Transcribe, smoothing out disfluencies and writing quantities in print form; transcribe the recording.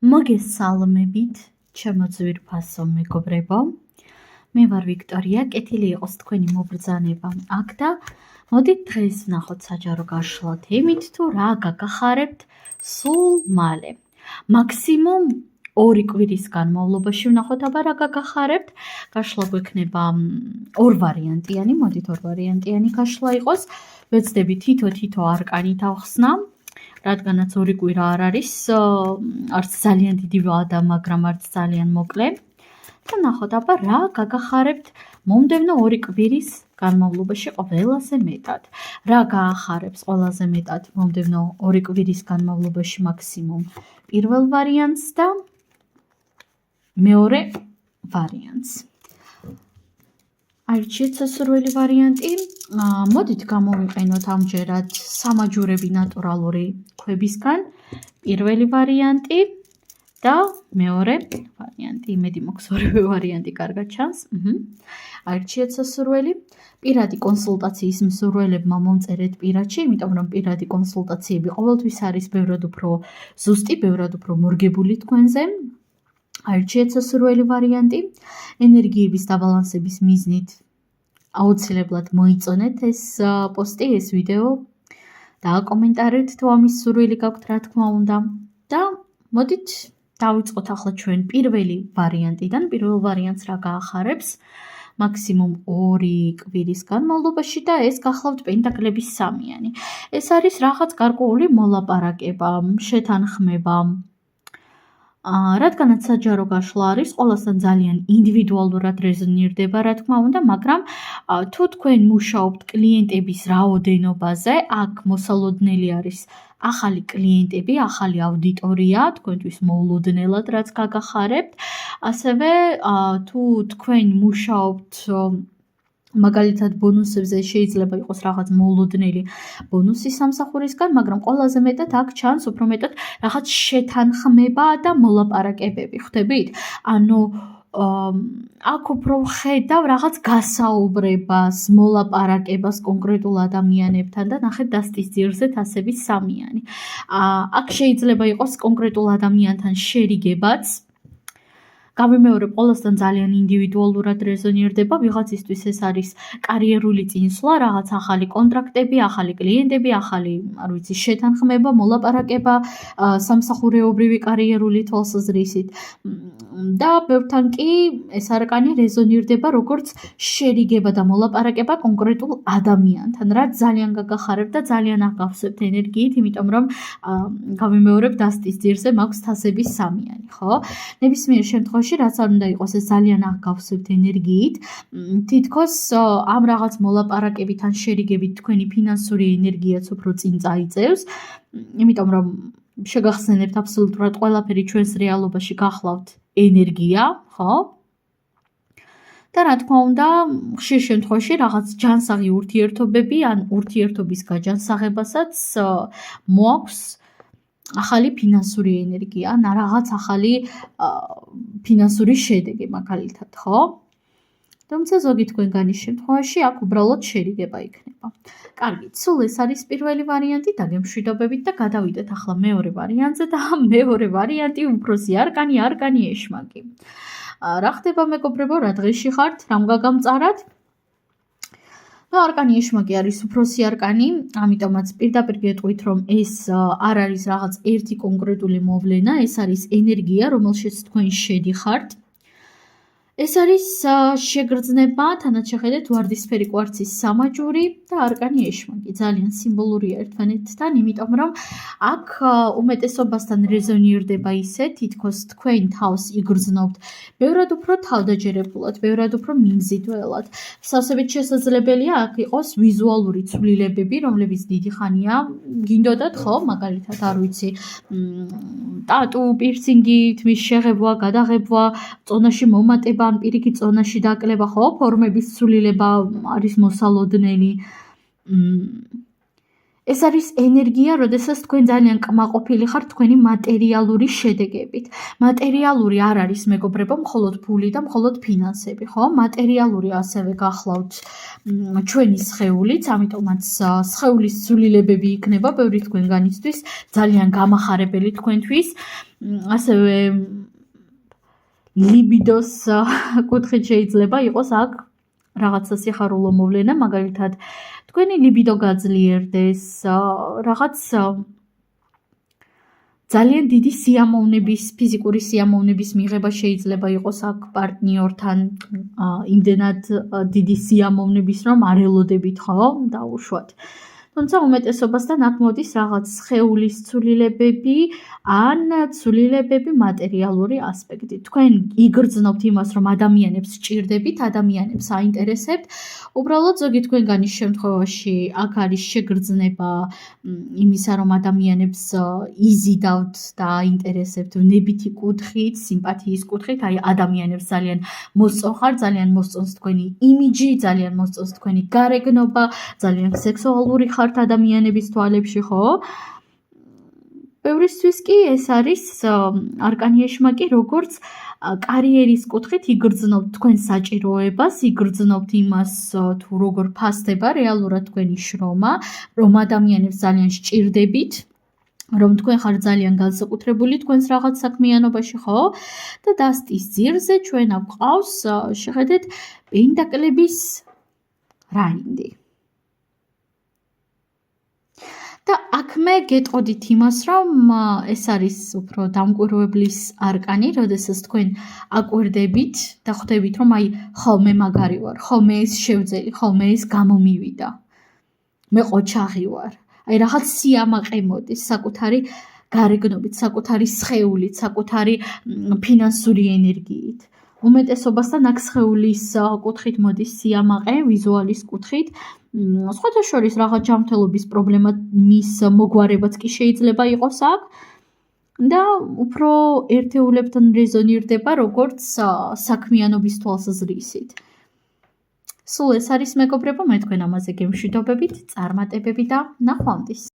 მოგესალმებით, ჩემო ძვირფასო მეგობრებო. მე ვარ ვიქტორია, კეთილი იყოს თქვენი მობრძანება აქ და მოდით დღეს ვნახოთ საჯარო გაშლათ იმით თუ რა გაგახარებთ სულ მალე. მაქსიმუმ 2 კვირის განმავლობაში ვნახოთ აბა რა გაგახარებთ. გაშლა გვექნება 2 ვარიანტიანი, მოდით 2 ვარიანტიანი გაშლა იყოს. ვეცდები თითო არკანი თავხსნა. რადგანაც 2 კვირა არ არის, არც ძალიან დიდი ვადა, მაგრამ არც ძალიან მოკლე. და ნახოთ აბა რა გაგახარებთ მომდევნო 2 კვირის განმავლობაში ყველაზე მეტად. რა გაახარებს ყველაზე მეტად მომდევნო 2 კვირის განმავლობაში მაქსიმუმ პირველ ვარიანტს და მეორე ვარიანტს. აირჩიეთ სასურველი ვარიანტი. მოდით გამოვიყენოთ ამჯერად სამაჯურები ნატურალური ქვებისგან. პირველი ვარიანტი და მეორე ვარიანტი. იმედი მაქვს ორივე ვარიანტი კარგად ჩანს. აირჩიეთ სასურველი. პირადი კონსულტაციის მსურველებმა მომწერეთ პირადში, იმიტომ რომ პირადი კონსულტაციები ყოველთვის არის ბევრად უფრო ზუსტი, ბევრად უფრო მორგებული თქვენზე. აირჩიეთ სასურველი ვარიანტი. ენერგიების დაბალანსების მიზნით აუცილებლად მოიწონეთ ეს პოსტი, ეს ვიდეო და აკომენტარეთ თუ ამის სურვილი გაქვთ, რა თქმა უნდა. და მოდით დავიწყოთ ახლა ჩვენ პირველი ვარიანტიდან. პირველ ვარიანტს რა გაახარებს მაქსიმუმ 2 კვირის განმავლობაში და ეს გახლავთ პენტაკლების 3-იანი. ეს არის რაღაც გარკვეული მოლაპარაკება, შეთანხმება. რადგანაც საჯარო გაშლა არის, ყველასთან ძალიან ინდივიდუალურად რეზონირდება, რა თქმა უნდა, მაგრამ თუ თქვენ მუშაობთ კლიენტების რაოდენობაზე, აქ მოსალოდნელი არის ახალი კლიენტები, ახალი აუდიტორია, თქვენთვის მოულოდნელად რაც გაგახარებთ. ასევე თუ თქვენ მუშაობთ მაგალითად ბონუსებზე, შეიძლება იყოს რაღაც მოულოდნელი ბონუსი სამსახურისგან, მაგრამ ყველაზე მეტად აქ ჩანს უფრო მეტად რაღაც შეთანხმება და მოლაპარაკებები, ხვდებით? ანუ აქ უფრო ვხედავ რაღაც გასაუბრებას, მოლაპარაკებას კონკრეტულ ადამიანებთან და ნახეთ დასტის ძირზე თასების 3-იანი. აქ შეიძლება იყოს კონკრეტულ ადამიანთან შერიგებაც. გავიმეორებ, ყველასთან ძალიან ინდივიდუალურად რეზონირდება, ვიღაცისთვის ეს არის კარიერული წინსვლა, რაღაც ახალი კონტრაქტები, ახალი კლიენტები, ახალი, არ ვიცი, შეთანხმება, მოლაპარაკება, სამსახურეობრივი კარიერული თვალსაზრისით. და ბევრთან კი ეს არკანი რეზონირდება როგორც შერიგება და მოლაპარაკება კონკრეტულ ადამიანთან, რაც ძალიან გაგახარებთ და ძალიან აღგავსებთ ენერგიით, იმიტომ რომ გავიმეორებ დასტის ძირზე მაქვს თასების 3-იანი, ხო? ნებისმიერ შემთხვევაში რაც არ უნდა იყოს, ეს ძალიან აღგავსებთ ენერგიით. თითქოს ამ რაღაც მოლაპარაკებით ან შერიგებით თქვენი ფინანსური ენერგიაც უფრო წინ წაიწევს, იმიტომ რომ შეგახსენებთ აბსოლუტურად ყველაფერი ჩვენს რეალობაში გახლავთ ენერგია, ხო? და რა თქმა უნდა, ხშირ შემთხვევაში რაღაც ჯანსაღი ურთიერთობები ან ურთიერთობის გაჯანსაღებასაც მოაქვს ახალი ფინანსური ენერგია, ან რაღაც ახალი ფინანსური შედეგი მაგალითად, ხო? თუმცა ზოგი თქვენგანის შემთხვევაში აქ უბრალოდ შერიგება იქნება. კარგი, სულ ეს არის პირველი ვარიანტი, დაგემშვიდობებით და გადავიდეთ ახლა მეორე ვარიანტზე და მეორე ვარიანტი უფროსი არკანი ეშმაკი. რა ხდება მეგობრებო, რა დღეში ხართ, რამ გაგამწარათ? არკანი ეშმაკი არის უფროსი არკანი, ამიტომაც პირდაპირ გეტყვით, რომ ეს არ არის რაღაც ერთი კონკრეტული მოვლენა, ეს არის ენერგია, რომელშიც თქვენ შედიხართ. ეს არის შეგრძნება, თანაც შეხედეთ ვარდისფერი კვარცის სამაჯური და არკანი ეშმაკი. ძალიან სიმბოლურია ერთმანეთთან, იმიტომ რომ აქ უმეტესობასთან რეზონირდება ისე, თითქოს თქვენ თავს იგრძნობთ ბევრად უფრო თავდაჯერებულად, ბევრად უფრო მიმზიდველად. სავსებით შესაძლებელია აქ იყოს ვიზუალური ცვლილებები, რომლებიც დიდი ხანია გინდოდათ, ხო? მაგალითად, არ ვიცი, ტატუ, პირსინგი, თმის შეღებვა, გადაღებვა, წონაში მომატება, ან პირიქით წონაში დაკლება, ხო? ფორმების ცვლილება არის მოსალოდნელი. ეს არის ენერგია, როდესაც თქვენ ძალიან კმაყოფილი ხართ თქვენი მატერიალური შედეგებით. მატერიალური არ არის მეგობრებო, მხოლოდ ფული და მხოლოდ ფინანსები, ხო? მატერიალური ასევე გახლავთ ჩვენი სხეულიც, ამიტომაც სხეულის ცვლილებები იქნება ბევრი თქვენგანისთვის ძალიან გამახარებელი თქვენთვის. ასევე ლიბიდოს კუთხით შეიძლება იყოს აქ რაღაცა სიხარულო მოვლენა, მაგალითად თქვენი ლიბიდო გაძლიერდეს, რაღაც ძალიან დიდი სიამოვნების, ფიზიკური სიამოვნების მიღება შეიძლება იყოს აქ პარტნიორთან, იმდენად დიდი სიამოვნების, რომ არ ელოდებით, ხო, დაუშვათ. თუმცა უმეტესობასთან აქ მოდის რაღაც სხეულის ცვლილებები ან ცვლილებები მატერიალური ასპექტით. თქვენ იგრძნობთ იმას, რომ ადამიანებს სჭირდებით, ადამიანებს აინტერესებთ. უბრალოდ ზოგი თქვენგანის შემთხვევაში აქ არის შეგრძნება იმისა, რომ ადამიანებს იზიდავთ და აინტერესებთ ვნებითი კუთხით, სიმპათიის კუთხით, აი ადამიანებს ძალიან მოსწონხარ, ძალიან მოსწონს თქვენი იმიჯი, ძალიან მოსწონს თქვენი გარეგნობა, ძალიან სექსუალური ხართ ადამიანების თვალებში, ხო? ბევრისთვის კი ეს არის არკანი ეშმაკი, როგორც კარიერის კუთხით იგრძნობთ თქვენ საჭიროებას, იგრძნობთ იმას, თუ როგორ ფასდება რეალურად თქვენი შრომა, რომ ადამიანებს ძალიან სჭირდებით, რომ თქვენ ხართ ძალიან განსაკუთრებული თქვენს რაღაც საქმიანობაში, ხო? და დასტის ძირზე ჩვენ აქ გვყავს, შეხედეთ, პენტაკლების რაინდი. და აქ მე გეტყოდით იმას, რომ ეს არის უფრო დამკვირვებლის არკანი, როდესაც თქვენ აკვირდებით და ხვდებით, რომ აი ხოლმე მაგარი ვარ, ხოლმე ეს შევძელი, ხოლმე ეს გამომივიდა. მე ყოჩაღი ვარ. აი რაღაც სიამაყე მოდის საკუთარი გარეგნობით, საკუთარი სხეულით, საკუთარი ფინანსური ენერგიით. უმეტესობასთან აქ სხეულის კუთხით მოდის სიამაყე, ვიზუალის კუთხით. სხვათა შორის რაღაც ჯანმრთელობის პრობლემა მის მოგვარებაც კი შეიძლება იყოს აქ და უფრო ერთეულებთან რეზონირდება როგორც საქმიანობის თვალსაზრისით. სულ ეს არის მეგობრებო, მე თქვენ ამაზე გემშვიდობებით, წარმატებები და ნახვამდის.